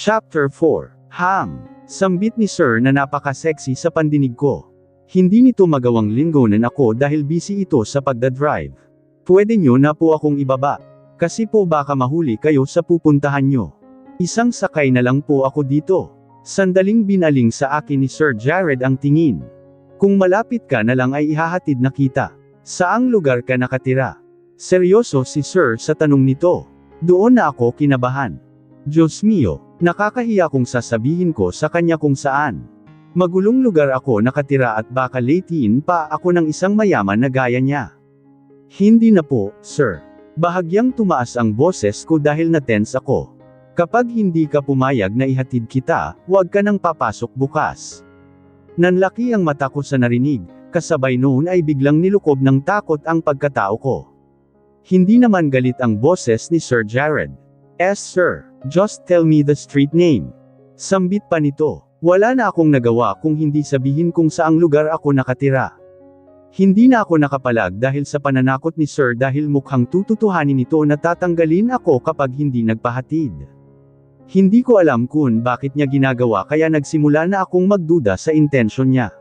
Chapter 4. Ham. Sambit ni Sir na napaka-sexy sa pandinig ko. Hindi nito magawang linggonan ako dahil busy ito sa pagdadrive. Pwede nyo na po akong ibaba. Kasi po baka mahuli kayo sa pupuntahan nyo. Isang sakay na lang po ako dito. Sandaling binaling sa akin ni Sir Jared ang tingin. Kung malapit ka na lang ay ihahatid na kita. Saang lugar ka nakatira? Seryoso si Sir sa tanong nito. Doon na ako kinabahan. Diyos mio, nakakahiya kung sasabihin ko sa kanya kung saan. Magulong lugar ako nakatira at baka latein pa ako ng isang mayaman na gaya niya. Hindi na po, sir. Bahagyang tumaas ang boses ko dahil na-tense ako. Kapag hindi ka pumayag na ihatid kita, huwag ka nang papasok bukas. Nanlaki ang mata ko sa narinig, kasabay noon ay biglang nilukob ng takot ang pagkatao ko. Hindi naman galit ang boses ni Sir Jared. Yes sir, just tell me the street name. Sambit pa nito. Wala na akong nagawa kung hindi sabihin kung saang lugar ako nakatira. Hindi na ako nakapalag dahil sa pananakot ni Sir dahil mukhang tututuhanin nito na tatanggalin ako kapag hindi nagpahatid. Hindi ko alam kung bakit niya ginagawa kaya nagsimula na akong magduda sa intensyon niya.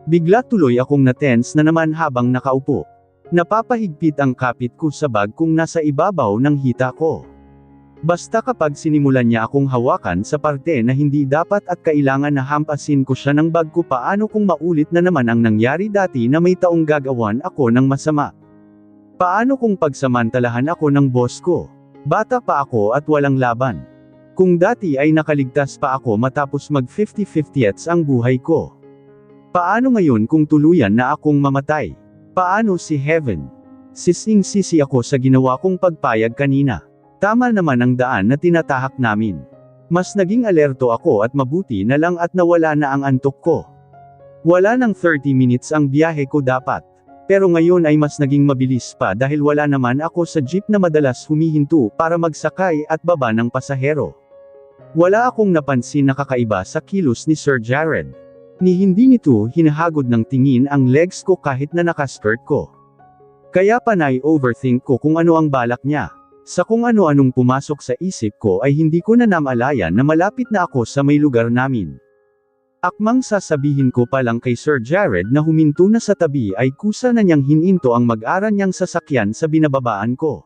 Bigla tuloy akong na-tense na naman habang nakaupo. Napapahigpit ang kapit ko sa bag kung nasa ibabaw ng hita ko. Basta kapag sinimulan niya akong hawakan sa parte na hindi dapat at kailangan na hampasin ko siya ng bag ko paano kung maulit na naman ang nangyari dati na may taong gagawan ako ng masama. Paano kung pagsamantalahan ako ng boss ko? Bata pa ako at walang laban. Kung dati ay nakaligtas pa ako matapos mag 50-50ths ang buhay ko. Paano ngayon kung tuluyan na akong mamatay? Paano si Heaven? Sising-sisi ako sa ginawa kong pagpayag kanina. Tama naman ang daan na tinatahak namin. Mas naging alerto ako at mabuti na lang at nawala na ang antok ko. Wala nang 30 minutes ang biyahe ko dapat. Pero ngayon ay mas naging mabilis pa dahil wala naman ako sa jeep na madalas humihinto para magsakay at baba ng pasahero. Wala akong napansin na kakaiba sa kilos ni Sir Jared. Ni hindi nito hinahagod ng tingin ang legs ko kahit na nakaskirt ko. Kaya panay overthink ko kung ano ang balak niya. Sa kung ano-anong pumasok sa isip ko ay hindi ko na namalayan na malapit na ako sa may lugar namin. Akmang sasabihin ko pa lang kay Sir Jared na huminto na sa tabi ay kusa na niyang hininto ang mag-aral niyang sasakyan sa binababaan ko.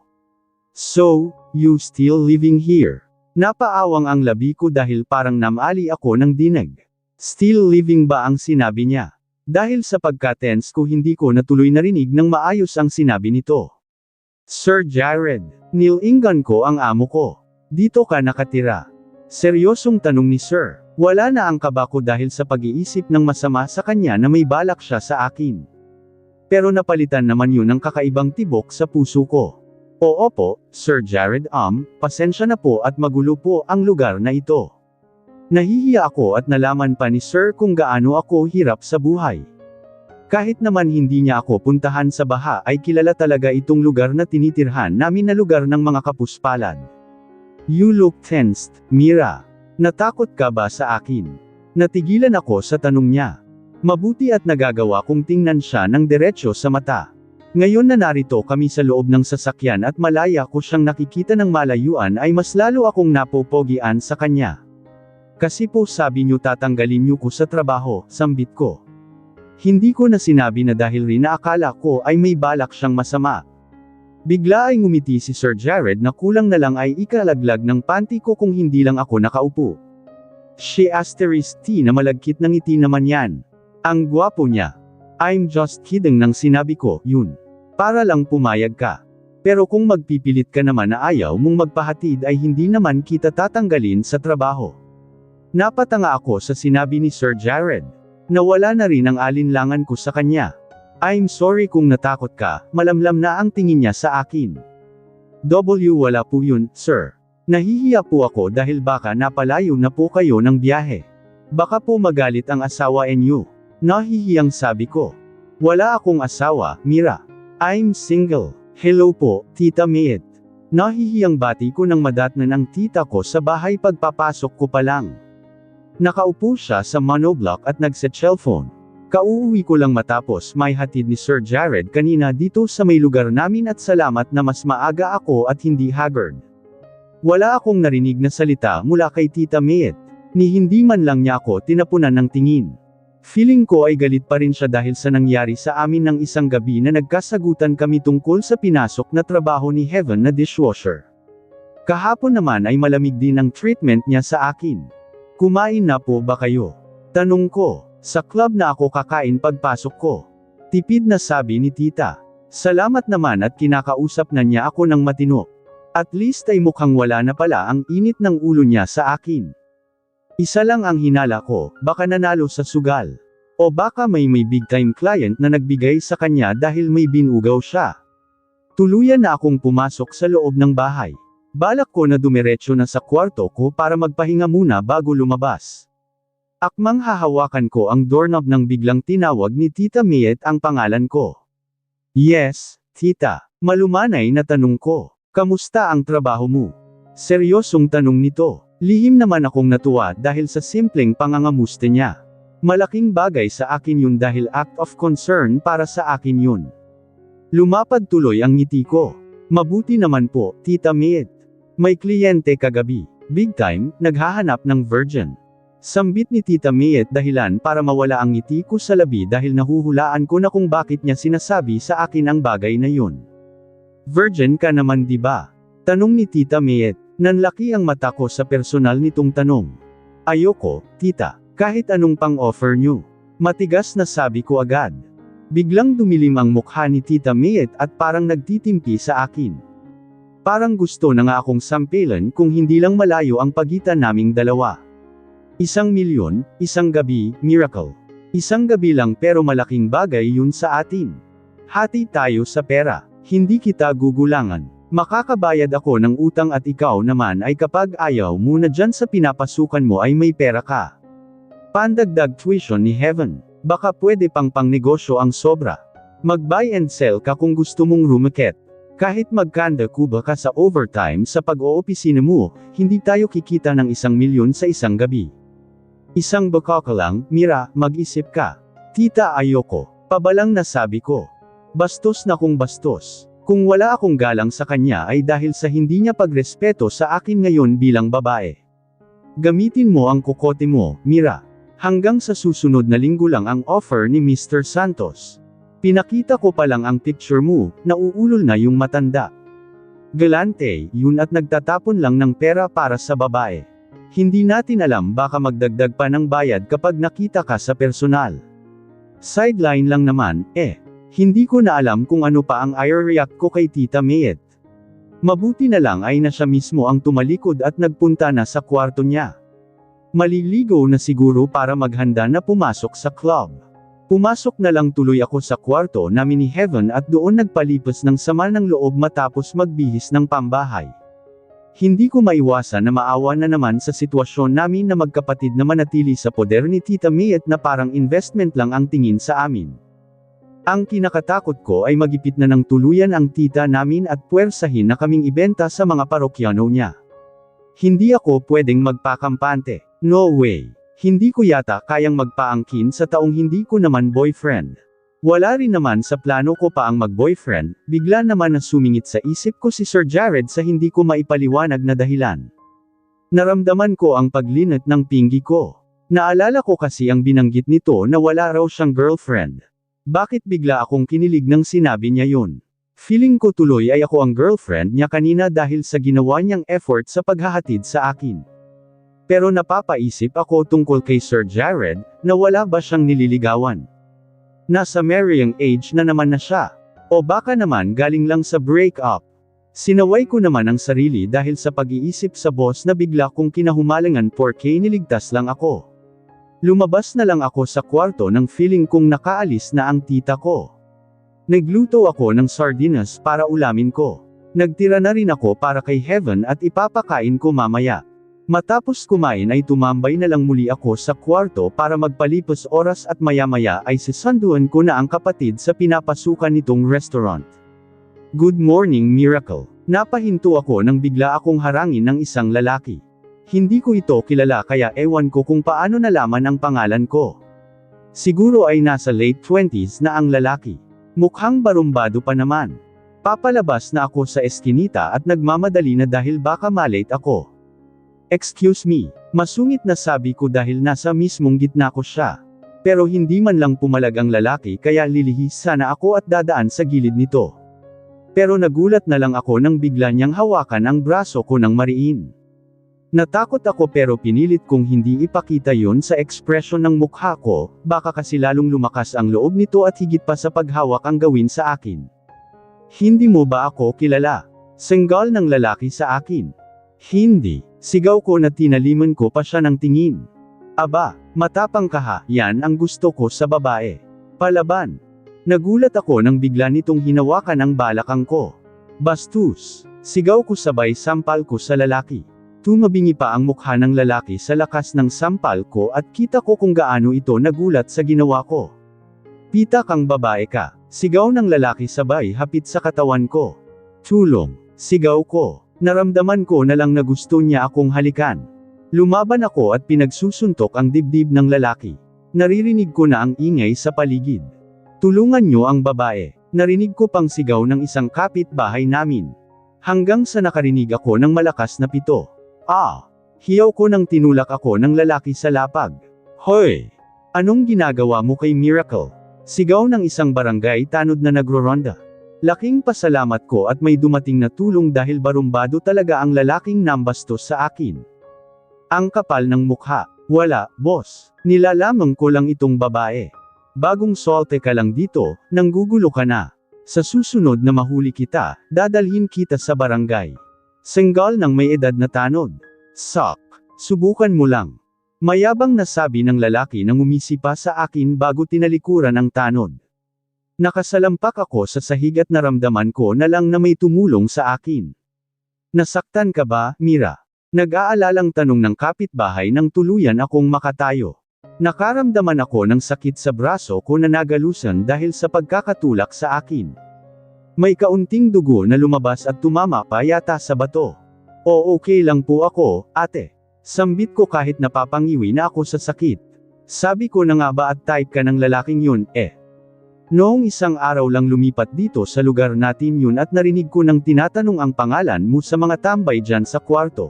So, you still living here? Napaawang ang labi ko dahil parang namali ako ng dinig. Still living ba ang sinabi niya? Dahil sa pagka-tense ko hindi ko natuloy narinig ng maayos ang sinabi nito. Sir Jared, nilingan ko ang amo ko. Dito ka nakatira? Seryosong tanong ni Sir. Wala na ang kaba ko dahil sa pag-iisip ng masama sa kanya na may balak siya sa akin. Pero napalitan naman yun ng kakaibang tibok sa puso ko. Oo po, Sir Jared pasensya na po at magulo po ang lugar na ito. Nahihiya ako at nalaman pa ni Sir kung gaano ako hirap sa buhay. Kahit naman hindi niya ako puntahan sa baha ay kilala talaga itong lugar na tinitirhan namin na lugar ng mga kapuspalad. You look tensed, Mira. Natakot ka ba sa akin? Natigilan ako sa tanong niya. Mabuti at nagagawa kong tingnan siya ng diretsyo sa mata. Ngayon na narito kami sa loob ng sasakyan at malaya ko siyang nakikita ng malayuan ay mas lalo akong napopogian sa kanya. Kasi po sabi niyo tatanggalin niyo ko sa trabaho, sambit ko. Hindi ko na sinabi na dahil rin na akala ko ay may balak siyang masama. Bigla ay ngumiti si Sir Jared na kulang na lang ay ikalaglag ng panty ko kung hindi lang ako nakaupo. She asterisk T na malagkit ng ngiti naman yan. Ang gwapo niya. I'm just kidding nang sinabi ko, yun. Para lang pumayag ka. Pero kung magpipilit ka naman na ayaw mong magpahatid ay hindi naman kita tatanggalin sa trabaho. Napatanga ako sa sinabi ni Sir Jared. Nawala na rin ang alinlangan ko sa kanya. I'm sorry kung natakot ka, malamlam na ang tingin niya sa akin. Wala po yun, sir. Nahihiya po ako dahil baka napalayo na po kayo ng biyahe. Baka po magalit ang asawa niyo. Nahihiyang sabi ko. Wala akong asawa, Mira. I'm single. Hello po, Tita Mayet. Nahihiyang bati ko nang madatnan ang tita ko sa bahay pagpapasok ko pa lang. Nakaupo siya sa monoblock at nagse-cellphone. Kauuwi ko lang matapos may hatid ni Sir Jared kanina dito sa may lugar namin at salamat na mas maaga ako at hindi haggard. Wala akong narinig na salita mula kay Tita Mayet, ni hindi man lang niya ako tinapunan ng tingin. Feeling ko ay galit pa rin siya dahil sa nangyari sa amin ng isang gabi na nagkasagutan kami tungkol sa pinasok na trabaho ni Heaven na dishwasher. Kahapon naman ay malamig din ang treatment niya sa akin. Kumain na po ba kayo? Tanong ko. Sa club na ako kakain pagpasok ko. Tipid na sabi ni Tita. Salamat naman at kinakausap na niya ako ng matino. At least ay mukhang wala na pala ang init ng ulo niya sa akin. Isa lang ang hinala ko, baka nanalo sa sugal. O baka may big time client na nagbigay sa kanya dahil may binugaw siya. Tuluyan na akong pumasok sa loob ng bahay. Balak ko na dumiretso na sa kwarto ko para magpahinga muna bago lumabas. Akmang hahawakan ko ang doorknob nang biglang tinawag ni Tita Mayet ang pangalan ko. Yes, Tita. Malumanay na tanong ko. Kamusta ang trabaho mo? Seryosong tanong nito. Lihim naman akong natuwa dahil sa simpleng pangangamusta niya. Malaking bagay sa akin yun dahil act of concern para sa akin yun. Lumapad tuloy ang ngiti ko. Mabuti naman po, Tita Mayet. May kliyente kagabi. Big time, naghahanap ng virgin. Sambit ni Tita Mayet dahilan para mawala ang ngiti ko sa labi dahil nahuhulaan ko na kung bakit niya sinasabi sa akin ang bagay na yun. Virgin ka naman di ba? Tanong ni Tita Mayet. Nanlaki ang mata ko sa personal nitong tanong. Ayoko, Tita, kahit anong pang-offer niyo. Matigas na sabi ko agad. Biglang dumilim ang mukha ni Tita Mayet at parang nagtitimpi sa akin. Parang gusto na nga akong sampilan kung hindi lang malayo ang pagitan naming dalawa. 1,000,000, isang gabi, miracle. Isang gabi lang pero malaking bagay yun sa atin. Hati tayo sa pera. Hindi kita gugulangan. Makakabayad ako ng utang at ikaw naman ay kapag ayaw mo na dyan sa pinapasukan mo ay may pera ka. Pandagdag tuition ni Heaven. Baka pwede pang negosyo ang sobra. Mag-buy and sell ka kung gusto mong rumakit. Kahit magkanda kuba ka sa overtime sa pag-oopisina mo, hindi tayo kikita ng 1,000,000 sa isang gabi. Isang baka ka lang, Mira, mag-isip ka. Tita ayoko. Pabalang nasabi ko. Bastos na kung bastos. Kung wala akong galang sa kanya ay dahil sa hindi niya pagrespeto sa akin ngayon bilang babae. Gamitin mo ang kokote mo, Mira. Hanggang sa susunod na linggo lang ang offer ni Mr. Santos. Pinakita ko pa lang ang picture mo, nauulol na yung matanda. Galante, yun at nagtatapon lang ng pera para sa babae. Hindi natin alam baka magdagdag pa ng bayad kapag nakita ka sa personal. Sideline lang naman, Hindi ko na alam kung ano pa ang i-react ko kay Tita Mayet. Mabuti na lang ay na siya mismo ang tumalikod at nagpunta na sa kwarto niya. Maliligo na siguro para maghanda na pumasok sa club. Pumasok na lang tuloy ako sa kwarto namin ni Heaven at doon nagpalipas ng sama ng loob matapos magbihis ng pambahay. Hindi ko maiwasan na maawa na naman sa sitwasyon namin na magkapatid na manatili sa poder ni Tita Mayet na parang investment lang ang tingin sa amin. Ang kinakatakot ko ay magipit na ng tuluyan ang tita namin at puwersahin na kaming ibenta sa mga parokyano niya. Hindi ako pwedeng magpakampante. No way. Hindi ko yata kayang magpaangkin sa taong hindi ko naman boyfriend. Wala rin naman sa plano ko pa ang mag-boyfriend, bigla naman na sumingit sa isip ko si Sir Jared sa hindi ko maipaliwanag na dahilan. Naramdaman ko ang paglinat ng pinggi ko. Naalala ko kasi ang binanggit nito na wala raw siyang girlfriend. Bakit bigla akong kinilig nang sinabi niya yun? Feeling ko tuloy ay ako ang girlfriend niya kanina dahil sa ginawa niyang effort sa paghahatid sa akin. Pero napapaisip ako tungkol kay Sir Jared, na wala ba siyang nililigawan? Nasa marrying age na naman na siya. O baka naman galing lang sa breakup. Sinaway ko naman ang sarili dahil sa pag-iisip sa boss na bigla kong kinahumalangan porque niligtas lang ako. Lumabas na lang ako sa kwarto nang feeling kong nakaalis na ang tita ko. Nagluto ako ng sardinas para ulamin ko. Nagtira na rin ako para kay Heaven at ipapakain ko mamaya. Matapos kumain ay tumambay na lang muli ako sa kwarto para magpalipas oras at maya-maya ay sisanduan ko na ang kapatid sa pinapasukan nitong restaurant. Good morning Miracle. Napahinto ako nang bigla akong harangin ng isang lalaki. Hindi ko ito kilala kaya ewan ko kung paano nalaman ang pangalan ko. Siguro ay nasa late 20s na ang lalaki. Mukhang barumbado pa naman. Papalabas na ako sa eskinita at nagmamadali na dahil baka malate ako. Excuse me, masungit na sabi ko dahil nasa mismong gitna ko siya. Pero hindi man lang pumalag ang lalaki kaya lilihis sana ako at dadaan sa gilid nito. Pero nagulat na lang ako nang bigla niyang hawakan ang braso ko ng mariin. Natakot ako pero pinilit kong hindi ipakita yon sa ekspresyon ng mukha ko, baka kasi lalong lumakas ang loob nito at higit pa sa paghawak ang gawin sa akin. Hindi mo ba ako kilala? Senggal ng lalaki sa akin. Hindi, sigaw ko na tinaliman ko pa siya ng tingin. Aba, matapang ka ha, yan ang gusto ko sa babae. Palaban. Nagulat ako nang bigla nitong hinawakan ang balakang ko. Bastos, sigaw ko sabay sampal ko sa lalaki. Tumabingi pa ang mukha ng lalaki sa lakas ng sampal ko at kita ko kung gaano ito nagulat sa ginawa ko. Pita kang babae ka, sigaw ng lalaki sabay hapit sa katawan ko. Tulong, sigaw ko. Naramdaman ko na lang na gusto niya akong halikan. Lumaban ako at pinagsusuntok ang dibdib ng lalaki. Naririnig ko na ang ingay sa paligid. Tulungan niyo ang babae. Narinig ko pang sigaw ng isang kapitbahay namin. Hanggang sa nakarinig ako ng malakas na pito. Hiyaw ko nang tinulak ako ng lalaki sa lapag. Hoy! Anong ginagawa mo kay Miracle? Sigaw ng isang barangay tanod na nagroronda. Laking pasalamat ko at may dumating na tulong dahil barumbado talaga ang lalaking nambastos sa akin. Ang kapal ng mukha. Wala, boss. Nilalamang ko lang itong babae. Bagong solte ka lang dito, nanggugulo ka na. Sa susunod na mahuli kita, dadalhin kita sa barangay. Senggal ng may edad na tanod. Sok, subukan mo lang. Mayabang na sabi ng lalaki nang umisi pa sa akin bago tinalikuran ang tanod. Nakasalampak ako sa sahig at naramdaman ko na lang na may tumulong sa akin. Nasaktan ka ba, Mira? Nag-aalalang tanong ng kapitbahay nang tuluyan akong makatayo. Nakaramdaman ako ng sakit sa braso ko na nagalusan dahil sa pagkakatulak sa akin. May kaunting dugo na lumabas at tumama pa yata sa bato. O okay lang po ako, ate. Sambit ko kahit napapangiwi na ako sa sakit. Sabi ko na nga ba at type ka ng lalaking yun, Noong isang araw lang lumipat dito sa lugar natin yun at narinig ko nang tinatanong ang pangalan mo sa mga tambay dyan sa kwarto.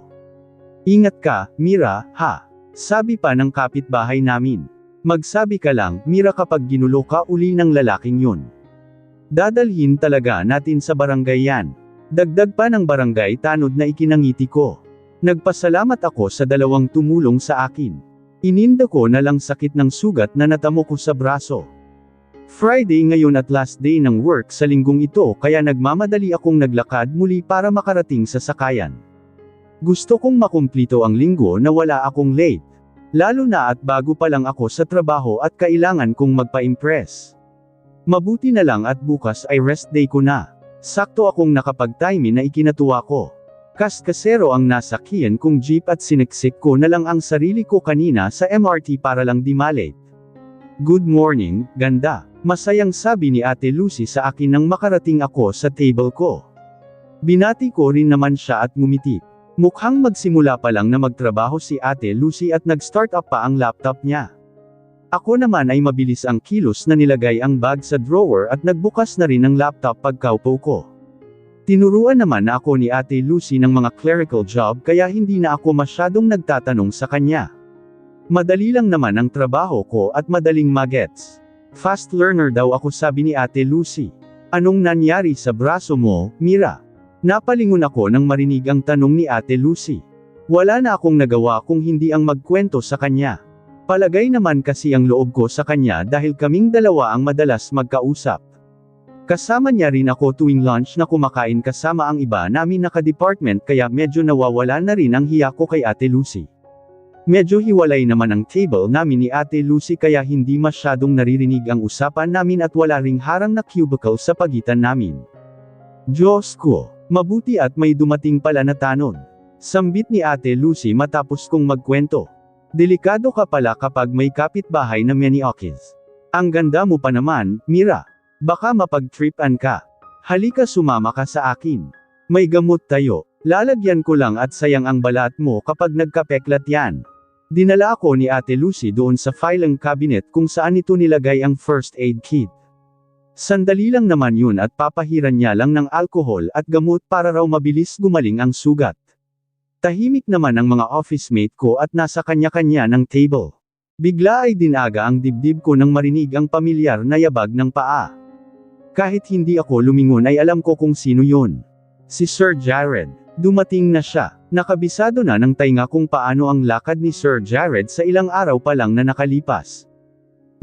Ingat ka, Mira, ha? Sabi pa ng kapitbahay namin. Magsabi ka lang, Mira kapag ginulo ka uli ng lalaking yun. Dadalhin talaga natin sa barangay yan. Dagdag pa ng barangay tanod na ikinangiti ko. Nagpasalamat ako sa dalawang tumulong sa akin. Ininda ko na lang sakit ng sugat na natamo ko sa braso. Friday ngayon at last day ng work sa linggong ito kaya nagmamadali akong naglakad muli para makarating sa sakayan. Gusto kong makumplito ang linggo na wala akong late. Lalo na at bago pa lang ako sa trabaho at kailangan kong magpa-impress. Mabuti na lang at bukas ay rest day ko na. Sakto akong nakapag-time na ikinatuwa ko. Kaskasero ang nasakyan kong jeep at siniksik ko na lang ang sarili ko kanina sa MRT para lang di malate. Good morning, ganda. Masayang sabi ni Ate Lucy sa akin nang makarating ako sa table ko. Binati ko rin naman siya at ngumiti. Mukhang magsimula pa lang na magtrabaho si Ate Lucy at nag-start up pa ang laptop niya. Ako naman ay mabilis ang kilos na nilagay ang bag sa drawer at nagbukas na rin ang laptop pagkaupo ko. Tinuruan naman na ako ni Ate Lucy ng mga clerical job kaya hindi na ako masyadong nagtatanong sa kanya. Madali lang naman ang trabaho ko at madaling magets. Fast learner daw ako sabi ni Ate Lucy. Anong nangyari sa braso mo, Mira? Napalingon ako nang marinig ang tanong ni Ate Lucy. Wala na akong nagawa kung hindi ang magkwento sa kanya. Palagay naman kasi ang loob ko sa kanya dahil kaming dalawa ang madalas magkausap. Kasama niya rin ako tuwing lunch na kumakain kasama ang iba namin naka-department kaya medyo nawawala na rin ang hiya ko kay Ate Lucy. Medyo hiwalay naman ang table namin ni Ate Lucy kaya hindi masyadong naririnig ang usapan namin at wala ring harang na cubicle sa pagitan namin. Diyos ko, mabuti at may dumating pala na tanod. Sambit ni Ate Lucy matapos kong magkwento. Delikado ka pala kapag may kapitbahay na maniokis. Ang ganda mo pa naman, Mira. Baka mapag-tripan ka. Halika sumama ka sa akin. May gamot tayo. Lalagyan ko lang at sayang ang balat mo kapag nagkapeklat yan. Dinala ako ni Ate Lucy doon sa filing cabinet kung saan ito nilagay ang first aid kit. Sandali lang naman yun at papahiran niya lang ng alkohol at gamot para raw mabilis gumaling ang sugat. Tahimik naman ang mga office mate ko at nasa kanya-kanya ng table. Bigla ay dinaga ang dibdib ko nang marinig ang pamilyar na yabag ng paa. Kahit hindi ako lumingon ay alam ko kung sino yun. Si Sir Jared. Dumating na siya. Nakabisado na ng tainga kung paano ang lakad ni Sir Jared sa ilang araw pa lang na nakalipas.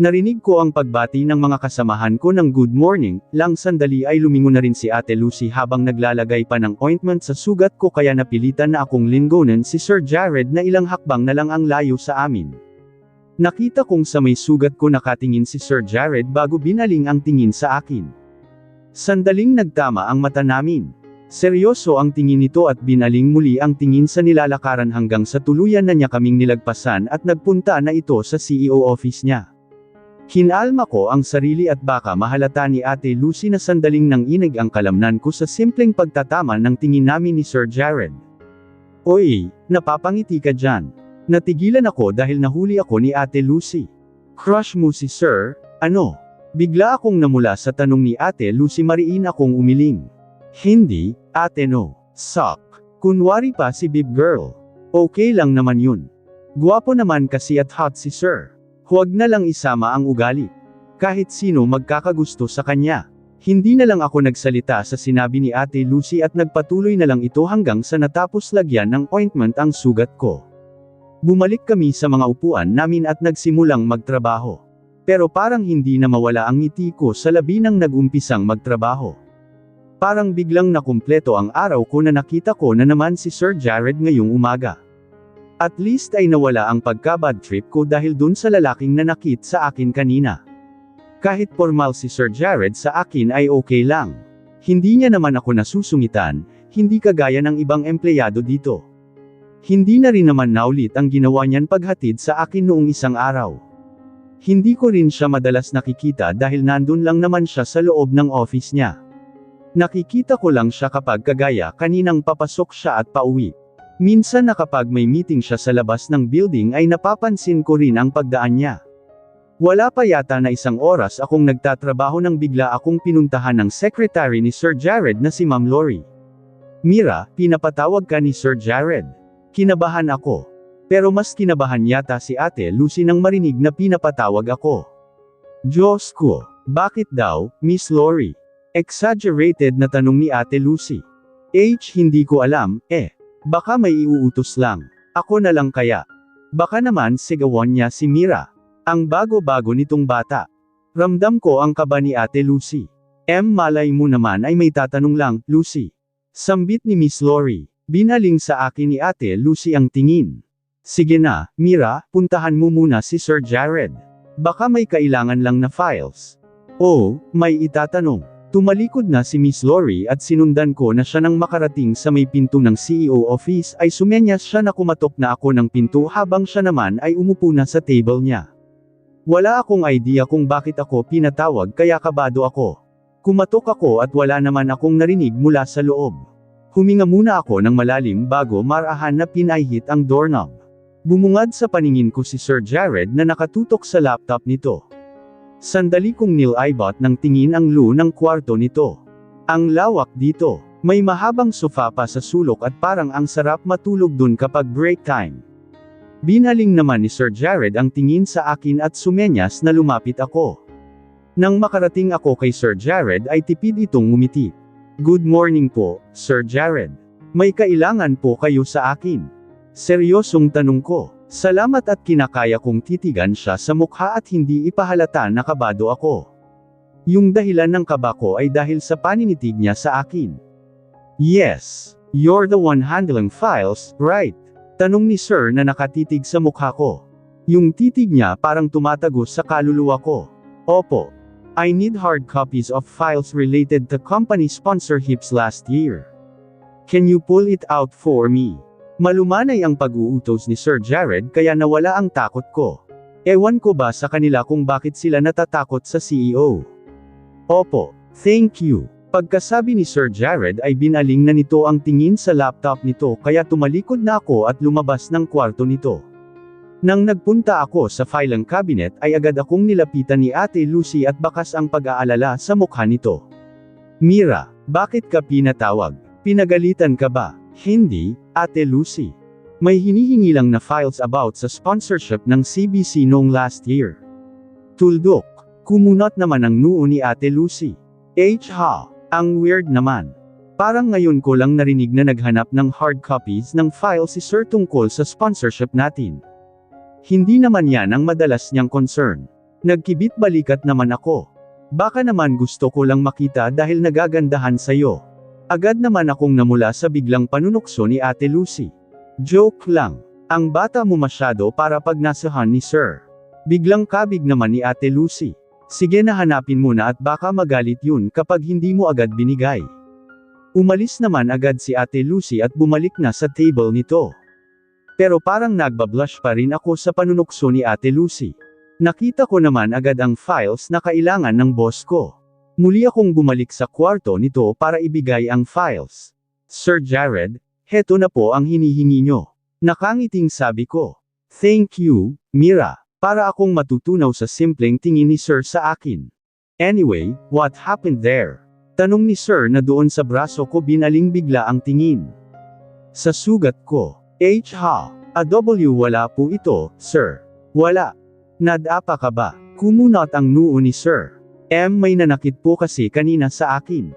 Narinig ko ang pagbati ng mga kasamahan ko ng good morning, lang sandali ay lumingon na rin si Ate Lucy habang naglalagay pa ng ointment sa sugat ko kaya napilitan na akong lingonan si Sir Jared na ilang hakbang na lang ang layo sa amin. Nakita kong sa may sugat ko nakatingin si Sir Jared bago binaling ang tingin sa akin. Sandaling nagtama ang mata namin. Seryoso ang tingin nito at binaling muli ang tingin sa nilalakaran hanggang sa tuluyan na niya kaming nilagpasan at nagpunta na ito sa CEO office niya. Hinalma ko ang sarili at baka mahalata ni Ate Lucy na sandaling nang inig ang kalamnan ko sa simpleng pagtatama ng tingin namin ni Sir Jared. Oy, napapangiti ka dyan. Natigilan ako dahil nahuli ako ni Ate Lucy. Crush mo si Sir, ano? Bigla akong namula sa tanong ni Ate Lucy mariin akong umiling. Hindi, ate no. Suck. Kunwari pa si Bib Girl. Okay lang naman yun. Guwapo naman kasi at hot si Sir. Huwag na lang isama ang ugali. Kahit sino magkakagusto sa kanya. Hindi na lang ako nagsalita sa sinabi ni Ate Lucy at nagpatuloy na lang ito hanggang sa natapos lagyan ng ointment ang sugat ko. Bumalik kami sa mga upuan namin at nagsimulang magtrabaho. Pero parang hindi na mawala ang ngiti ko sa labi nang nag-umpisang magtrabaho. Parang biglang nakumpleto ang araw ko na nakita ko na naman si Sir Jared ngayong umaga. At least ay nawala ang pagka-bad trip ko dahil dun sa lalaking nanakit sa akin kanina. Kahit formal si Sir Jared sa akin ay okay lang. Hindi niya naman ako nasusungitan, hindi kagaya ng ibang empleyado dito. Hindi na rin naman naulit ang ginawa niyan paghatid sa akin noong isang araw. Hindi ko rin siya madalas nakikita dahil nandun lang naman siya sa loob ng office niya. Nakikita ko lang siya kapag kagaya kaninang papasok siya at pauwi. Minsan na kapag may meeting siya sa labas ng building ay napapansin ko rin ang pagdaan niya. Wala pa yata na isang oras akong nagtatrabaho nang bigla akong pinuntahan ng secretary ni Sir Jared na si Ma'am Lori. Mira, pinapatawag ka ni Sir Jared. Kinabahan ako. Pero mas kinabahan yata si Ate Lucy nang marinig na pinapatawag ako. Diyos ko, bakit daw, Miss Lori? Exaggerated na tanong ni Ate Lucy. Hindi ko alam, baka may iuutos lang. Ako na lang kaya. Baka naman sigawan niya si Mira. Ang bago-bago nitong bata. Ramdam ko ang kaba ni Ate Lucy. Malay mo naman ay may tatanong lang, Lucy. Sambit ni Miss Lori. Binaling sa akin ni Ate Lucy ang tingin. Sige na, Mira, puntahan mo muna si Sir Jared. Baka may kailangan lang na files. May itatanong. Tumalikod na si Miss Lori at sinundan ko na siya nang makarating sa may pinto ng CEO office ay sumenyas siya na kumatok na ako ng pinto habang siya naman ay umupo na sa table niya. Wala akong idea kung bakit ako pinatawag kaya kabado ako. Kumatok ako at wala naman akong narinig mula sa loob. Huminga muna ako ng malalim bago marahan na pinahit ang doorknob. Bumungad sa paningin ko si Sir Jared na nakatutok sa laptop nito. Sandali kong nilibot ng tingin ang loo ng kwarto nito. Ang lawak dito. May mahabang sofa pa sa sulok at parang ang sarap matulog dun kapag break time. Binaling naman ni Sir Jared ang tingin sa akin at sumenyas na lumapit ako. Nang makarating ako kay Sir Jared ay tipid itong ngumiti. Good morning po, Sir Jared. May kailangan po kayo sa akin. Seryosong tanong ko. Salamat at kinakaya kong titigan siya sa mukha at hindi ipahalata na kabado ako. Yung dahilan ng kaba ko ay dahil sa paninitig niya sa akin. Yes, you're the one handling files, right? Tanong ni Sir na nakatitig sa mukha ko. Yung titig niya parang tumatagos sa kaluluwa ko. Opo. I need hard copies of files related to company sponsorships last year. Can you pull it out for me? Malumanay ang pag-uutos ni Sir Jared kaya nawala ang takot ko. Ewan ko ba sa kanila kung bakit sila natatakot sa CEO. Opo, thank you. Pagkasabi ni Sir Jared ay binaling na nito ang tingin sa laptop nito kaya tumalikod na ako at lumabas ng kwarto nito. Nang nagpunta ako sa filing cabinet ay agad akong nilapitan ni Ate Lucy at bakas ang pag-aalala sa mukha nito. Mira, bakit ka pinatawag? Pinagalitan ka ba? Hindi, Ate Lucy. May hinihingi lang na files about sa sponsorship ng CBC noong last year. Tuldok, kumunot naman ang noo ni Ate Lucy. Ha, ang weird naman. Parang ngayon ko lang narinig na naghanap ng hard copies ng file si Sir tungkol sa sponsorship natin. Hindi naman yan ang madalas niyang concern. Nagkibit-balikat naman ako. Baka naman gusto ko lang makita dahil nagagandahan sa'yo. Agad naman akong namula sa biglang panunukso ni Ate Lucy. Joke lang. Ang bata mo masyado para pagnasahan ni Sir. Biglang kabig naman ni Ate Lucy. Sige na hanapin mo na at baka magalit yun kapag hindi mo agad binigay. Umalis naman agad si Ate Lucy at bumalik na sa table nito. Pero parang nagbablush pa rin ako sa panunukso ni Ate Lucy. Nakita ko naman agad ang files na kailangan ng boss ko. Muli akong bumalik sa kwarto nito para ibigay ang files. Sir Jared, heto na po ang hinihingi nyo. Nakangiting sabi ko. Thank you, Mira, para akong matutunaw sa simpleng tingin ni Sir sa akin. Anyway, what happened there? Tanong ni Sir na doon sa braso ko binaling bigla ang tingin. Sa sugat ko. Ha, wala po ito, Sir. Wala. Nadapa ka ba? Kumunot ang noo ni Sir. May nanakit po kasi kanina sa akin.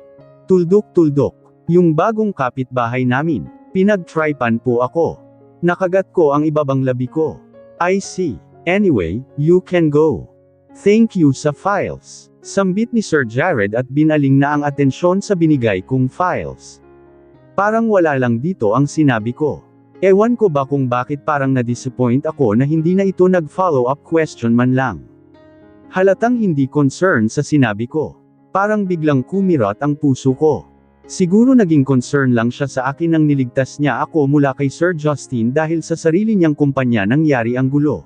Tuldok-tuldok. Yung bagong kapitbahay namin. Pinag-trypan po ako. Nakagat ko ang ibabang labi ko. I see. Anyway, you can go. Thank you sa files. Sambit ni Sir Jared at binaling na ang atensyon sa binigay kong files. Parang wala lang dito ang sinabi ko. Ewan ko ba kung bakit parang na-disappoint ako na hindi na ito nag-follow-up question man lang. Halatang hindi concern sa sinabi ko. Parang biglang kumirot ang puso ko. Siguro naging concern lang siya sa akin nang niligtas niya ako mula kay Sir Justin dahil sa sarili niyang kumpanya nangyari ang gulo.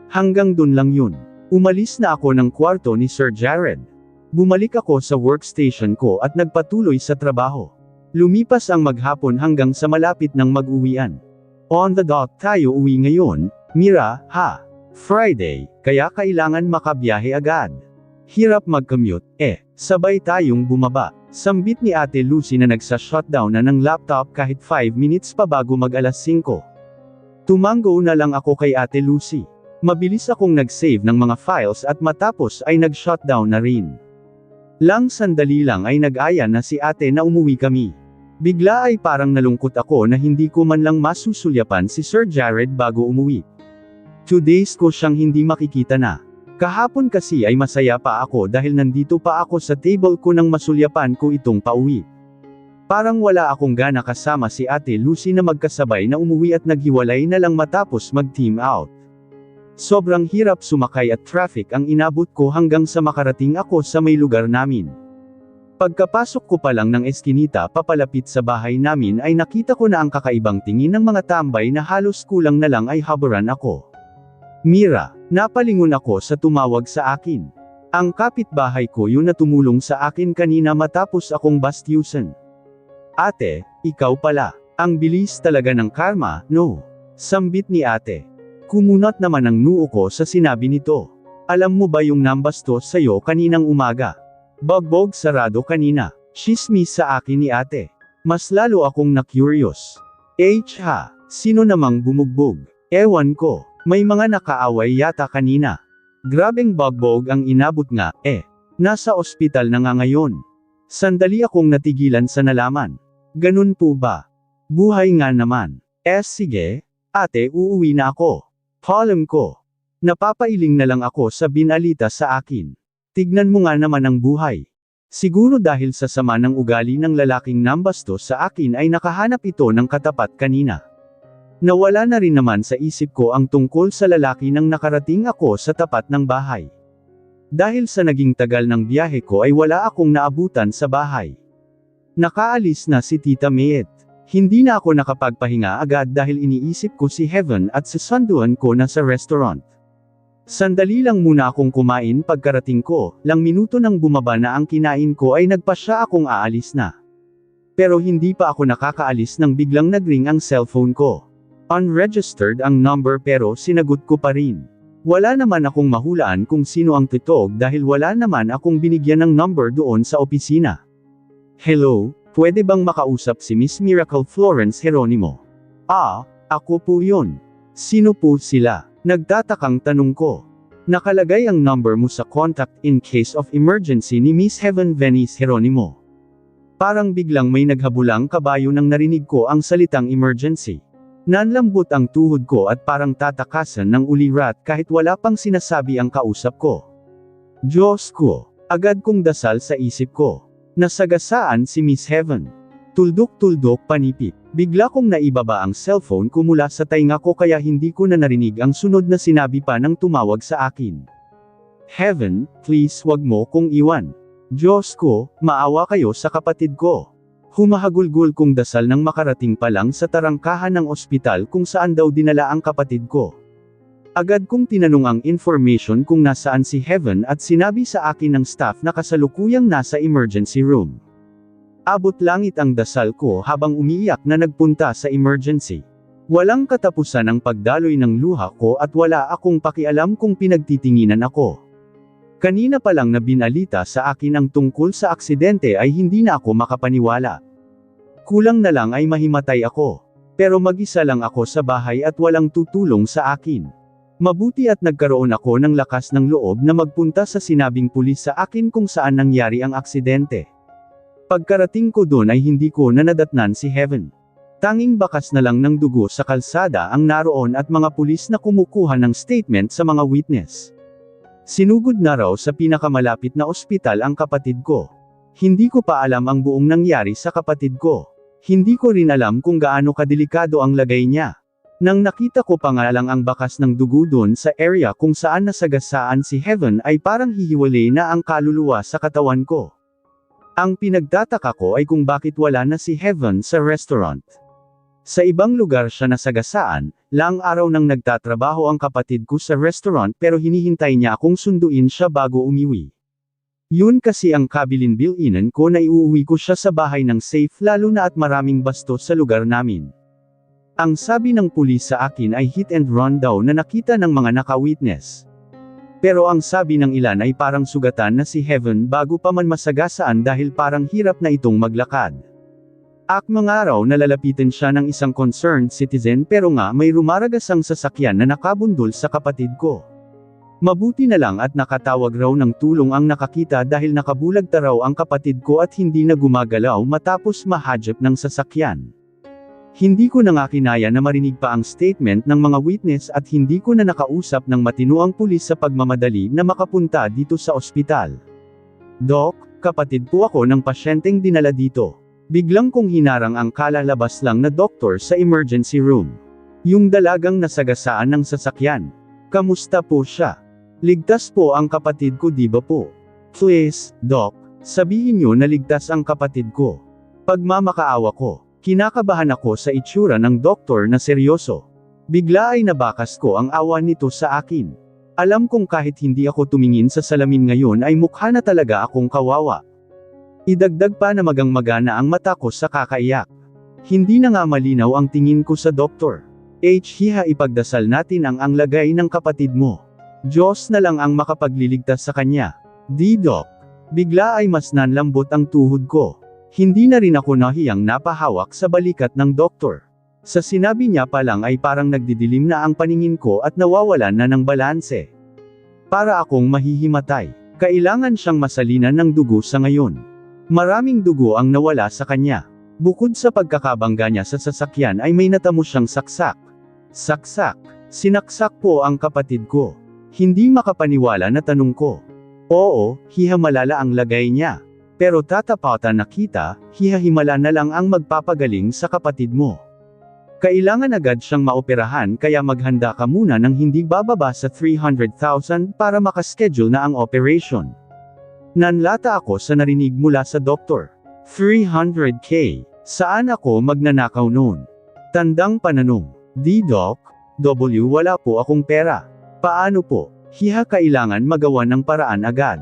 Hanggang dun lang yun. Umalis na ako ng kwarto ni Sir Jared. Bumalik ako sa workstation ko at nagpatuloy sa trabaho. Lumipas ang maghapon hanggang sa malapit ng mag-uwian. On the dot tayo uwi ngayon, Mira, ha? Friday, kaya kailangan makabiyahe agad. Hirap mag-commute, sabay tayong bumaba. Sambit ni Ate Lucy na nagsa-shutdown na ng laptop kahit 5 minutes pa bago mag-alas 5. Tumango na lang ako kay Ate Lucy. Mabilis akong nag-save ng mga files at matapos ay nag-shutdown na rin. Lang sandali lang ay nag-aya na si ate na umuwi kami. Bigla ay parang nalungkot ako na hindi ko man lang masusulyapan si Sir Jared bago umuwi. 2 days ko siyang hindi makikita na. Kahapon kasi ay masaya pa ako dahil nandito pa ako sa table ko nang masulyapan ko itong pauwi. Parang wala akong gana kasama si Ate Lucy na magkasabay na umuwi at naghiwalay na lang matapos mag-team out. Sobrang hirap sumakay at traffic ang inabot ko hanggang sa makarating ako sa may lugar namin. Pagkapasok ko pa lang ng eskinita papalapit sa bahay namin ay nakita ko na ang kakaibang tingin ng mga tambay na halos kulang na lang ay haburan ako. Mira, napalingon ako sa tumawag sa akin. Ang kapitbahay ko yun na tumulong sa akin kanina matapos akong bastyusan. Ate, ikaw pala. Ang bilis talaga ng karma, no? Sambit ni ate. Kumunot naman ang noo ko sa sinabi nito. Alam mo ba yung nambastos sa'yo kaninang umaga? Bagbog sarado kanina. Chismis sa akin ni ate. Mas lalo akong na-curious. Ha, sino namang bumugbog? Ewan ko, may mga nakaaway yata kanina. Grabeng bagbog ang inabot nga, nasa ospital na nga ngayon. Sandali akong natigilan sa nalaman. Ganun po ba? Buhay nga naman. Sige, ate uuwi na ako. Alam ko. Napapailing na lang ako sa binalita sa akin. Tignan mo nga naman ang buhay. Siguro dahil sa sama ng ugali ng lalaking nambastos sa akin ay nakahanap ito ng katapat kanina. Nawala na rin naman sa isip ko ang tungkol sa lalaki nang nakarating ako sa tapat ng bahay. Dahil sa naging tagal ng biyahe ko ay wala akong naabutan sa bahay. Nakaalis na si Tita Mayet. Hindi na ako nakapagpahinga agad dahil iniisip ko si Heaven at sasanduan ko na sa restaurant. Sandali lang muna akong kumain pagkarating ko, lang minuto nang bumaba na ang kinain ko ay nagpasya akong aalis na. Pero hindi pa ako nakakaalis nang biglang nagring ang cellphone ko. Unregistered ang number pero sinagot ko pa rin. Wala naman akong mahulaan kung sino ang titog dahil wala naman akong binigyan ng number doon sa opisina. Hello, pwede bang makausap si Miss Miracle Florence Geronimo? Ako po yun. Sino po sila? Nagtatakang tanong ko. Nakalagay ang number mo sa contact in case of emergency ni Miss Heaven Venice Geronimo. Parang biglang may naghabulang kabayo nang narinig ko ang salitang emergency. Nanlambot ang tuhod ko at parang tatakasan ng ulirat kahit wala pang sinasabi ang kausap ko. Diyos ko, agad kong dasal sa isip ko. Nasagasaan si Miss Heaven. Tuldok-tuldok panipit. Bigla kong naibaba ang cellphone ko mula sa tainga ko kaya hindi ko na narinig ang sunod na sinabi pa ng tumawag sa akin. Heaven, please wag mo kong iwan. Diyos ko, maawa kayo sa kapatid ko. Humahagulgul kong dasal nang makarating pa lang sa tarangkahan ng ospital kung saan daw dinala ang kapatid ko. Agad kong tinanong ang information kung nasaan si Heaven at sinabi sa akin ng staff na kasalukuyang nasa emergency room. Abot langit ang dasal ko habang umiiyak na nagpunta sa emergency. Walang katapusan ang pagdaloy ng luha ko at wala akong pakialam kung pinagtitinginan ako. Kanina pa lang na binalita sa akin ang tungkol sa aksidente ay hindi na ako makapaniwala. Kulang na lang ay mahimatay ako. Pero mag-isa lang ako sa bahay at walang tutulong sa akin. Mabuti at nagkaroon ako ng lakas ng loob na magpunta sa sinabing pulis sa akin kung saan nangyari ang aksidente. Pagkarating ko doon ay hindi ko na nadatnan si Heaven. Tanging bakas na lang ng dugo sa kalsada ang naroon at mga pulis na kumukuha ng statement sa mga witness. Sinugod na raw sa pinakamalapit na ospital ang kapatid ko. Hindi ko pa alam ang buong nangyari sa kapatid ko. Hindi ko rin alam kung gaano kadelikado ang lagay niya. Nang nakita ko pa nga lang ang bakas ng dugo doon sa area kung saan nasagasaan si Heaven ay parang hihiwalay na ang kaluluwa sa katawan ko. Ang pinagtataka ko ay kung bakit wala na si Heaven sa restaurant. Sa ibang lugar siya nasagasaan, lang araw nang nagtatrabaho ang kapatid ko sa restaurant pero hinihintay niya akong sunduin siya bago umiwi. Yun kasi ang kabilin-bilinan ko na iuuwi ko siya sa bahay ng safe lalo na at maraming bastos sa lugar namin. Ang sabi ng pulis sa akin ay hit and run daw na nakita ng mga naka-witness. Pero ang sabi ng ilan ay parang sugatan na si Heaven bago pa man masagasaan dahil parang hirap na itong maglakad. Akmang araw nalalapitan siya ng isang concerned citizen pero nga may rumaragasang sasakyan na nakabundol sa kapatid ko. Mabuti na lang at nakatawag raw ng tulong ang nakakita dahil nakabulagta raw ang kapatid ko at hindi na gumagalaw matapos mahadjap ng sasakyan. Hindi ko na nga kinaya na marinig pa ang statement ng mga witness at hindi ko na nakausap ng matino ang pulis sa pagmamadali na makapunta dito sa ospital. Doc, kapatid po ako ng pasyenteng dinala dito. Biglang kong hinarang ang kalalabas lang na doktor sa emergency room. Yung dalagang nasagasaan ng sasakyan. Kamusta po siya? Ligtas po ang kapatid ko, di ba po? Please, Doc, sabihin niyo na ligtas ang kapatid ko. Pagmamakaawa ko. Kinakabahan ako sa itsura ng doktor na seryoso. Bigla ay nabakas ko ang awa nito sa akin. Alam kong kahit hindi ako tumingin sa salamin ngayon ay mukha na talaga akong kawawa. Idagdag pa na magang-magana ang mata ko sa kakaiyak. Hindi na nga malinaw ang tingin ko sa doktor. Hiha, ipagdasal natin ang lagay ng kapatid mo. Diyos na lang ang makapagliligtas sa kanya. Di Doc. Bigla ay mas nanlambot ang tuhod ko. Hindi na rin ako nahiyang napahawak sa balikat ng doktor. Sa sinabi niya pa lang ay parang nagdidilim na ang paningin ko at nawawalan na ng balanse. Para akong mahihimatay. Kailangan siyang masalinan ng dugo sa ngayon. Maraming dugo ang nawala sa kanya. Bukod sa pagkakabangga niya sa sasakyan ay may natamo siyang saksak. Saksak. Sinaksak po ang kapatid ko. Hindi makapaniwala na tanong ko. Oo, hihamalala ang lagay niya. Pero tatapatan na kita, hihahimala na lang ang magpapagaling sa kapatid mo. Kailangan agad siyang maoperahan kaya maghanda ka muna ng hindi bababa sa 300,000 para makaschedule na ang operation. Nanlata ako sa narinig mula sa doktor. 300K. Saan ako magnanakaw noon? Tandang pananong. Di Doc, wala po akong pera. Paano po? Kailangan magawa ng paraan agad.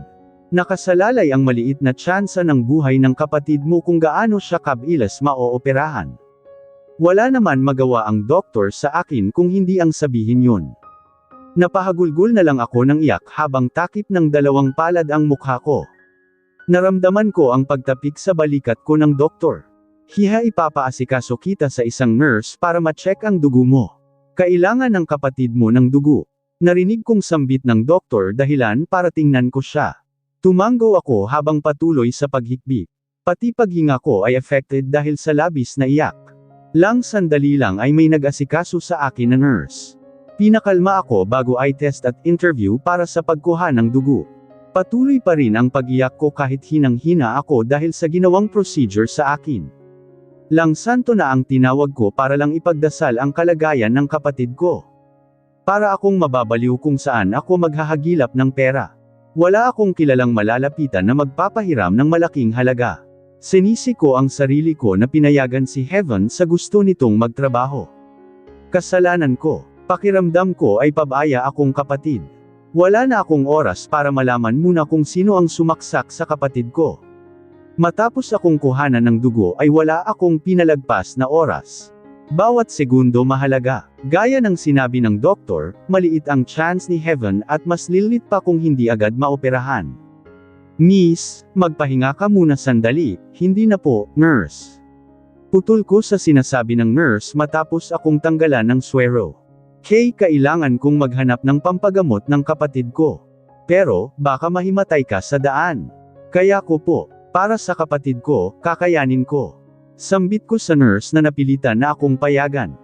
Nakasalalay ang maliit na tsansa ng buhay ng kapatid mo kung gaano siya kabilis maooperahan. Wala naman magawa ang doktor sa akin kung hindi ang sabihin yun. Napahagulgol na lang ako ng iyak habang takip ng dalawang palad ang mukha ko. Naramdaman ko ang pagtapik sa balikat ko ng doktor. Hiha, ipapaasikaso kita sa isang nurse para ma-check ang dugo mo. Kailangan ng kapatid mo ng dugo. Narinig kong sambit ng doktor dahilan para tingnan ko siya. Tumango ako habang patuloy sa paghikbi. Pati paghinga ko ay affected dahil sa labis na iyak. Lang sandali lang ay may nag-asikaso sa akin na nurse. Pinakalma ako bago eye test at interview para sa pagkuha ng dugo. Patuloy pa rin ang pag-iyak ko kahit hinang-hina ako dahil sa ginawang procedure sa akin. Lang santo na ang tinawag ko para lang ipagdasal ang kalagayan ng kapatid ko. Para akong mababaliw kung saan ako maghahagilap ng pera. Wala akong kilalang malalapitan na magpapahiram ng malaking halaga. Sinisi ko ang sarili ko na pinayagan si Heaven sa gusto nitong magtrabaho. Kasalanan ko. Pakiramdam ko ay pabaya akong kapatid. Wala na akong oras para malaman muna kung sino ang sumaksak sa kapatid ko. Matapos akong kuhanan ng dugo ay wala akong pinalagpas na oras. Bawat segundo mahalaga. Gaya ng sinabi ng doktor, maliit ang chance ni Heaven at mas lilit pa kung hindi agad maoperahan. Miss, magpahinga ka muna sandali, hindi na po, nurse. Putol ko sa sinasabi ng nurse matapos akong tanggalan ng swero. Kailangan kong maghanap ng pampagamot ng kapatid ko. Pero, baka mahimatay ka sa daan. Kaya ko po, para sa kapatid ko, kakayanin ko. Sambit ko sa nurse na napilitan na akong payagan.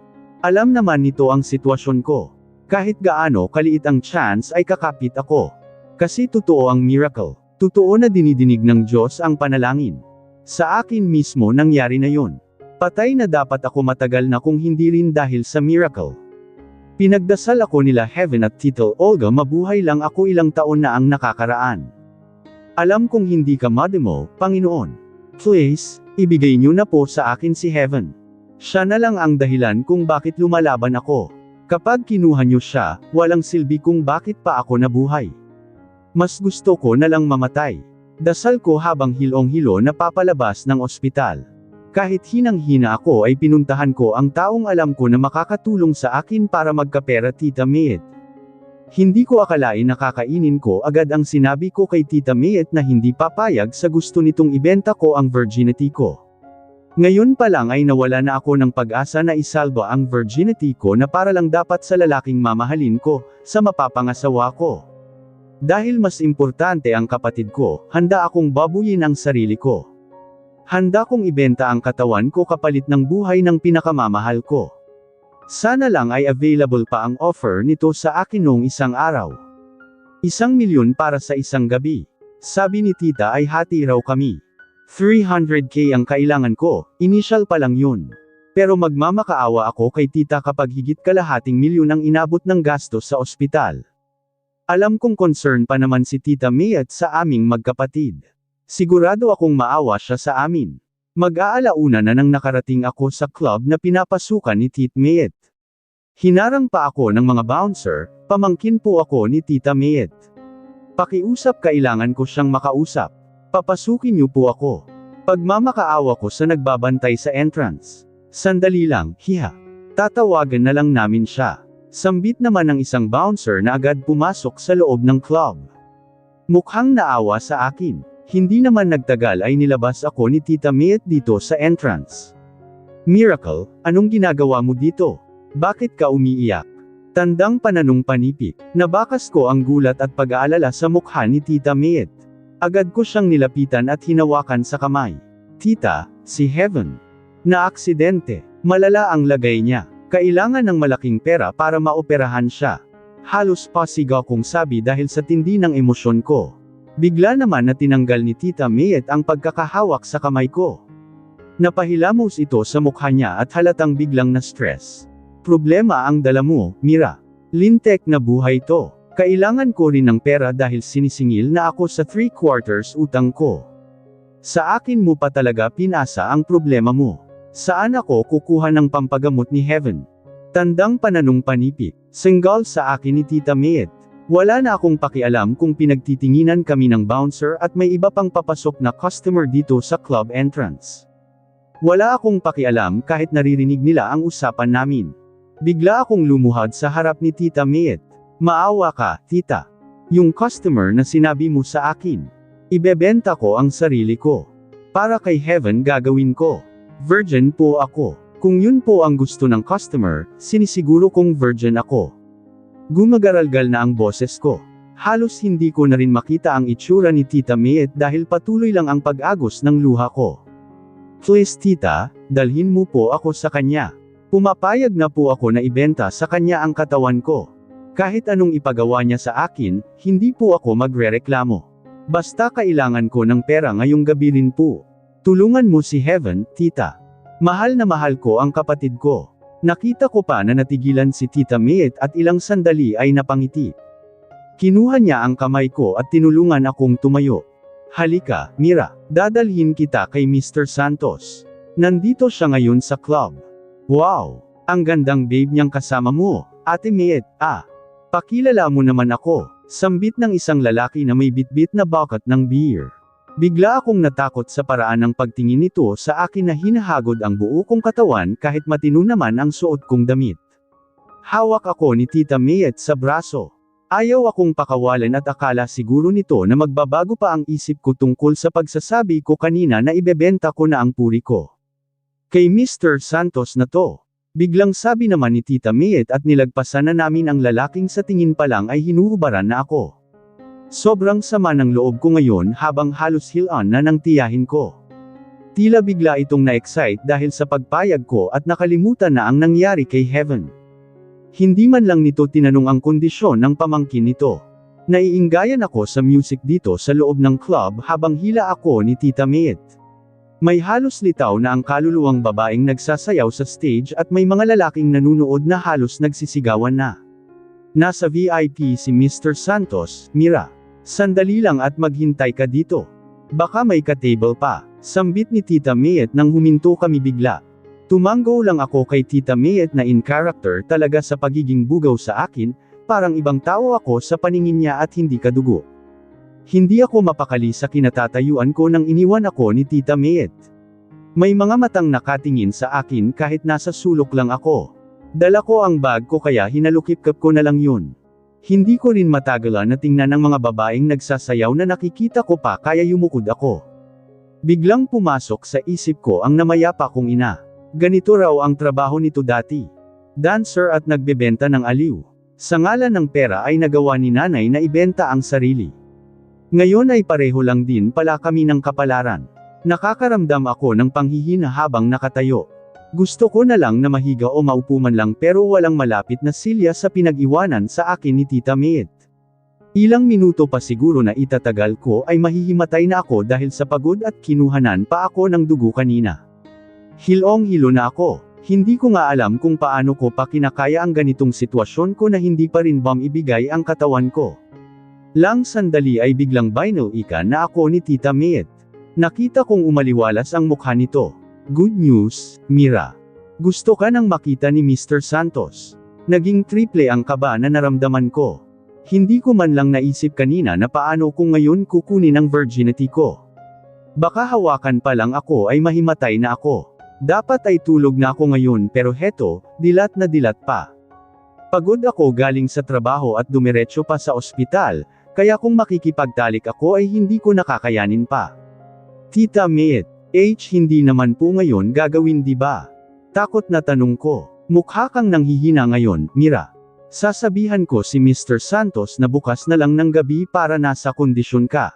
Alam naman nito ang sitwasyon ko. Kahit gaano kaliit ang chance ay kakapit ako. Kasi totoo ang miracle. Totoo na dinidinig ng Diyos ang panalangin. Sa akin mismo nangyari na yun. Patay na dapat ako matagal na kung hindi rin dahil sa miracle. Pinagdasal ako nila Heaven at Tito Olga, mabuhay lang ako, ilang taon na ang nakakaraan. Alam kong hindi ka mademo, Panginoon. Please, ibigay niyo na po sa akin si Heaven. Siya na lang ang dahilan kung bakit lumalaban ako. Kapag kinuha niyo siya, walang silbi kung bakit pa ako nabuhay. Mas gusto ko na lang mamatay. Dasal ko habang hilong-hilo na papalabas ng ospital. Kahit hinang-hina ako ay pinuntahan ko ang taong alam ko na makakatulong sa akin para magkapera, Tita Mayet. Hindi ko akalain na kakainin ko agad ang sinabi ko kay Tita Mayet na hindi papayag sa gusto nitong ibenta ko ang virginity ko. Ngayon pa lang ay nawala na ako ng pag-asa na isalba ang virginity ko na para lang dapat sa lalaking mamahalin ko, sa mapapangasawa ko. Dahil mas importante ang kapatid ko, handa akong babuyin ang sarili ko. Handa kong ibenta ang katawan ko kapalit ng buhay ng pinakamamahal ko. Sana lang ay available pa ang offer nito sa akin noong isang araw. 1,000,000 para sa isang gabi. Sabi ni tita ay hati raw kami. 300K ang kailangan ko, initial pa lang yun. Pero magmamakaawa ako kay tita kapag higit kalahating milyon ang inabot ng gastos sa ospital. Alam kong concern pa naman si Tita Mayet sa aming magkapatid. Sigurado akong maawa siya sa amin. Mag-aalauna na nang nakarating ako sa club na pinapasukan ni Tita Mayet. Hinarang pa ako ng mga bouncer, pamangkin po ako ni Tita Mayet. Pakiusap, kailangan ko siyang makausap. Papasukin niyo po ako. Pagmamakaawa ko sa nagbabantay sa entrance. Sandali lang, hiha. Tatawagan na lang namin siya. Sambit naman ng isang bouncer na agad pumasok sa loob ng club. Mukhang naawa sa akin. Hindi naman nagtagal ay nilabas ako ni Tita Mayet dito sa entrance. Miracle, anong ginagawa mo dito? Bakit ka umiiyak? Tandang pananong panipik. Nabakas ko ang gulat at pag-aalala sa mukha ni Tita Mayet. Agad ko siyang nilapitan at hinawakan sa kamay. Tita, si Heaven. Na-aksidente. Malala ang lagay niya. Kailangan ng malaking pera para maoperahan siya. Halos pasig akong sabi dahil sa tindi ng emosyon ko. Bigla naman na tinanggal ni Tita Mayet ang pagkakahawak sa kamay ko. Napahilamos ito sa mukha niya at halatang biglang na-stress. Problema ang dala mo, Mira. Lintek na buhay to. Kailangan ko rin ng pera dahil sinisingil na ako sa 3/4 utang ko. Sa akin mo pa talaga pinasa ang problema mo. Saan ako kukuha ng pampagamot ni Heaven? Tandang pananong panipik. Singgal sa akin ni Tita Mayet. Wala na akong pakialam kung pinagtitinginan kami ng bouncer at may iba pang papasok na customer dito sa club entrance. Wala akong pakialam kahit naririnig nila ang usapan namin. Bigla akong lumuhad sa harap ni Tita Mayet. Maawa ka, tita. Yung customer na sinabi mo sa akin. Ibebenta ko ang sarili ko. Para kay Heaven gagawin ko. Virgin po ako. Kung yun po ang gusto ng customer, sinisiguro kong virgin ako. Gumagaralgal na ang boses ko. Halos hindi ko na rin makita ang itsura ni Tita Mayet dahil patuloy lang ang pag-agos ng luha ko. Please tita, dalhin mo po ako sa kanya. Pumapayag na po ako na ibenta sa kanya ang katawan ko. Kahit anong ipagawa niya sa akin, hindi po ako magrereklamo. Basta kailangan ko ng pera ngayong gabi rin po. Tulungan mo si Heaven, tita. Mahal na mahal ko ang kapatid ko. Nakita ko pa na natigilan si Tita Mayet at ilang sandali ay napangiti. Kinuha niya ang kamay ko at tinulungan akong tumayo. Halika, Mira, dadalhin kita kay Mr. Santos. Nandito siya ngayon sa club. Wow, ang gandang babe niyang kasama mo, Ate Mayet, Pakilala mo naman ako, sambit ng isang lalaki na may bitbit na bucket ng beer. Bigla akong natakot sa paraan ng pagtingin nito sa akin na hinahagod ang buo kong katawan kahit matino naman ang suot kong damit. Hawak ako ni Tita Mayet sa braso. Ayaw akong pakawalan at akala siguro nito na magbabago pa ang isip ko tungkol sa pagsasabi ko kanina na ibebenta ko na ang puri ko. Kay Mr. Santos na to. Biglang sabi naman ni Tita Mayet at nilagpasan na namin ang lalaking sa tingin pa lang ay hinuhubaran na ako. Sobrang sama ng loob ko ngayon habang halos hilan na ng tiyahin ko. Tila bigla itong na-excite dahil sa pagpayag ko at nakalimutan na ang nangyari kay Heaven. Hindi man lang nito tinanong ang kondisyon ng pamangkin nito. Naiinggayan ako sa music dito sa loob ng club habang hila ako ni Tita Mayet. May halos litaw na ang kaluluwang babaeng nagsasayaw sa stage at may mga lalaking nanunood na halos nagsisigawan na. Nasa VIP si Mr. Santos, Mira. Sandali lang at maghintay ka dito. Baka may ka-table pa. Sambit ni Tita Mayet nang huminto kami bigla. Tumango lang ako kay Tita Mayet na in character talaga sa pagiging bugaw sa akin, parang ibang tao ako sa paningin niya at hindi kadugo. Hindi ako mapakali sa kinatatayuan ko nang iniwan ako ni Tita Mayet. May mga matang nakatingin sa akin kahit nasa sulok lang ako. Dala ko ang bag ko kaya hinalukip-kap ko na lang yun. Hindi ko rin matagalan na tingnan ng mga babaeng nagsasayaw na nakikita ko pa kaya yumukod ako. Biglang pumasok sa isip ko ang namayapa kong ina. Ganito raw ang trabaho nito dati. Dancer at nagbebenta ng aliw. Sa ngalan ng pera ay nagawa ni nanay na ibenta ang sarili. Ngayon ay pareho lang din pala kami ng kapalaran. Nakakaramdam ako ng panghihina habang nakatayo. Gusto ko na lang na mahiga o maupo man lang pero walang malapit na silya sa pinag-iwanan sa akin ni Tita Mayet. Ilang minuto pa siguro na itatagal ko ay mahihimatay na ako dahil sa pagod at kinuhanan pa ako ng dugo kanina. Hilong-hilo na ako. Hindi ko nga alam kung paano ko pa kinakaya ang ganitong sitwasyon ko na hindi pa rin ibigay ang katawan ko. Lang sandali ay biglang binal-ikan na ako ni Tita Mayet. Nakita kong umaliwalas ang mukha nito. Good news, Mira. Gusto ka nang makita ni Mr. Santos. Naging triple ang kaba na naramdaman ko. Hindi ko man lang naisip kanina na paano kung ngayon kukunin ang virginity ko. Baka hawakan pa lang ako ay mahimatay na ako. Dapat ay tulog na ako ngayon pero heto, dilat na dilat pa. Pagod ako galing sa trabaho at dumiretso pa sa ospital, kaya kung makikipagtalik ako ay hindi ko nakakayanin pa. Tita Mayet, hindi naman po ngayon gagawin di ba? Takot na tanong ko. Mukha kang nanghihina ngayon, Mira. Sasabihan ko si Mr. Santos na bukas na lang ng gabi para nasa kondisyon ka.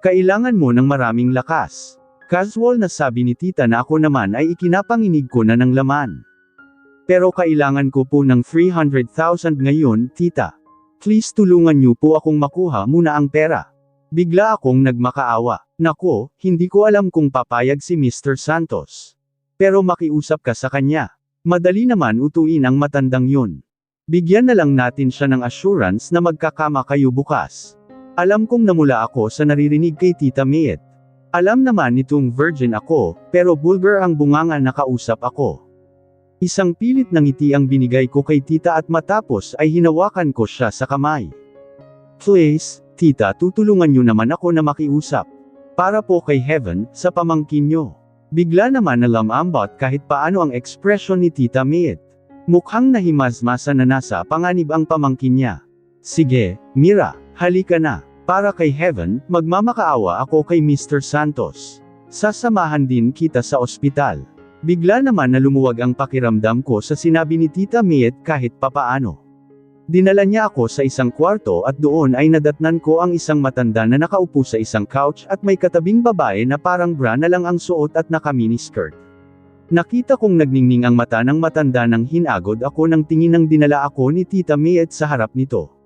Kailangan mo ng maraming lakas. Casual na sabi ni tita na ako naman ay ikinapanginig ko na ng laman. Pero kailangan ko po ng 300,000 ngayon, tita. Please tulungan niyo po akong makuha muna ang pera. Bigla akong nagmakaawa. Nako, hindi ko alam kung papayag si Mr. Santos. Pero makiusap ka sa kanya. Madali naman utuin ang matandang yun. Bigyan na lang natin siya ng assurance na magkakama kayo bukas. Alam kong namula ako sa naririnig kay Tita Mayet. Alam naman nitong virgin ako, pero bulgar ang bunganga na kausap ako. Isang pilit na ngiti ang binigay ko kay tita at matapos ay hinawakan ko siya sa kamay. Please, tita tutulungan niyo naman ako na makiusap. Para po kay Heaven, sa pamangkin niyo. Bigla naman na lamambot kahit paano ang ekspresyon ni Tita Miet. Mukhang nahimasmasan na nasa panganib ang pamangkin niya. Sige, Mira, halika na. Para kay Heaven, magmamakaawa ako kay Mr. Santos. Sasamahan din kita sa ospital. Bigla naman na lumuwag ang pakiramdam ko sa sinabi ni Tita Miet kahit papaano. Dinala niya ako sa isang kwarto at doon ay nadatnan ko ang isang matanda na nakaupo sa isang couch at may katabing babae na parang bra na lang ang suot at naka-miniskirt. Nakita kong nagningning ang mata ng matanda nang hinagod ako ng tingin nang dinala ako ni Tita Miet sa harap nito.